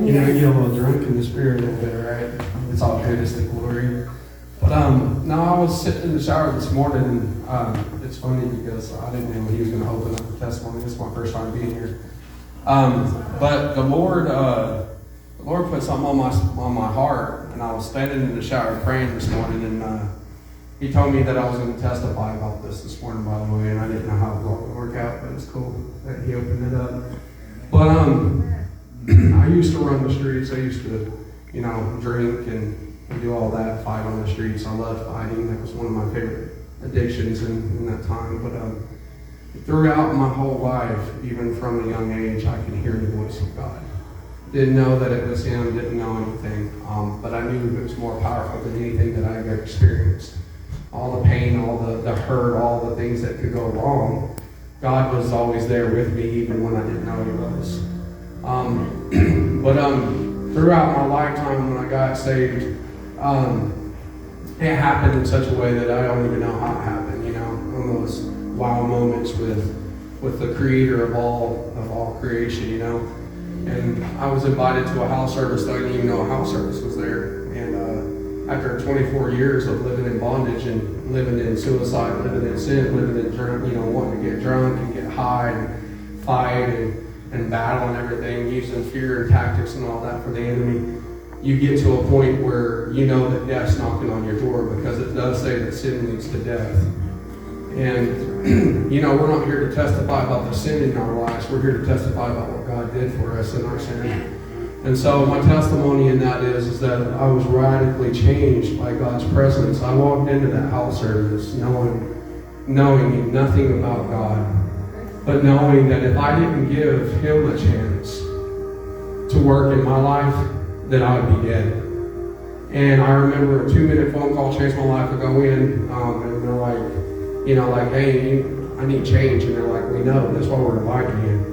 You know, you get a little drunk in the spirit a little bit, right? It's all good, it's the glory. But no, I was sitting in the shower this morning, and it's funny because I didn't know he was going to open up the testimony. This is my first time being here. But the Lord put something on my heart, and I was standing in the shower praying this morning, and He told me that I was going to testify about this morning, by the way, and I didn't know how it was going to work out, but it's cool that He opened it up. But I used to run the streets. I used to, drink and do all that, fight on the streets. I loved fighting. That was one of my favorite addictions in that time. But throughout my whole life, even from a young age, I could hear the voice of God. Didn't know that it was Him, didn't know anything, but I knew it was more powerful than anything that I ever experienced. All the pain, all the hurt, all the things that could go wrong, God was always there with me, even when I didn't know He was. Throughout my lifetime, when I got saved, it happened in such a way that I don't even know how it happened. One of those wow moments with the Creator of all creation. And I was invited to a house service that I didn't even know a house service was there. And after 24 years of living in bondage and living in suicide, living in sin, living in drunk, wanting to get drunk and get high and fight and battle and everything, using fear and tactics and all that for the enemy, you get to a point where you know that death's knocking on your door, because it does say that sin leads to death. And, we're not here to testify about the sin in our lives. We're here to testify about what God did for us in our sin. And so my testimony in that is that I was radically changed by God's presence. I walked into that house service knowing nothing about God, but knowing that if I didn't give Him a chance to work in my life, that I would be dead. And I remember a 2-minute phone call changed my life. I go in, and they're like, hey, I need change. And they're like, we know, that's why we're inviting you.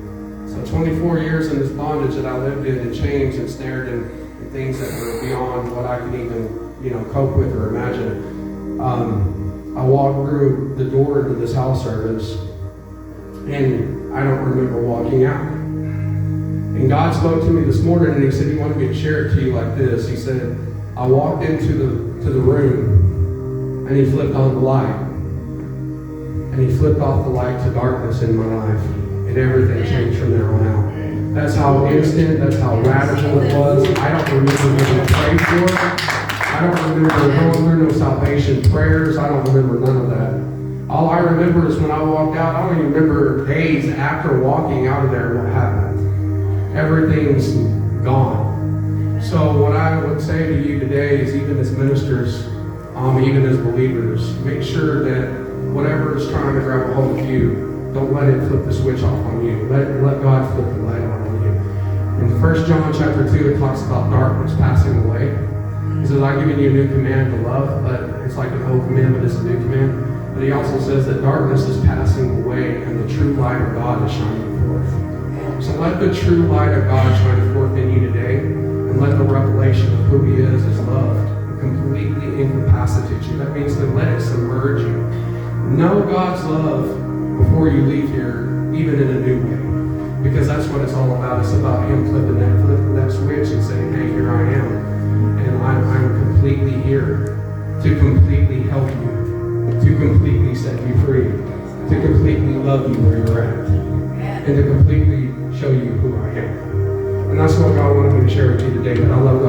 So 24 years in this bondage that I lived in, and chains and snared in things that were beyond what I could even, cope with or imagine. I walked through the door into this house service, and I don't remember walking out. And God spoke to me this morning, and He said He wanted me to share it to you like this. He said, I walked into the room, and He flipped on the light. And He flipped off the light to darkness in my life. And everything changed from there on out. That's how instant, that's how radical it was. I don't remember getting prayed for. I don't remember going through no salvation prayers. I don't remember none of that. All I remember is when I walked out, I don't even remember days after walking out of there what happened. Everything's gone. So what I would say to you today is, even as ministers, even as believers, make sure that whatever is trying to grab a hold of you, don't let it flip the switch off on you. Let God flip the light on you. In 1 John chapter 2, it talks about darkness passing away. He says, I've given you a new command to love, but it's like an old command, but it's a new command. But He also says that darkness is passing away and the true light of God is shining forth. So let the true light of God shine forth in you today, and let the revelation of who He is loved completely incapacitate you. That means to let it submerge you. Know God's love before you leave here, even in a new way. Because that's what it's all about. It's about Him flipping that switch and saying, hey, here I am. And I'm completely here to completely help you, to completely set you free, to completely love you where you're at, and to completely show you who I am. And that's what God wanted me to share with you today. But I love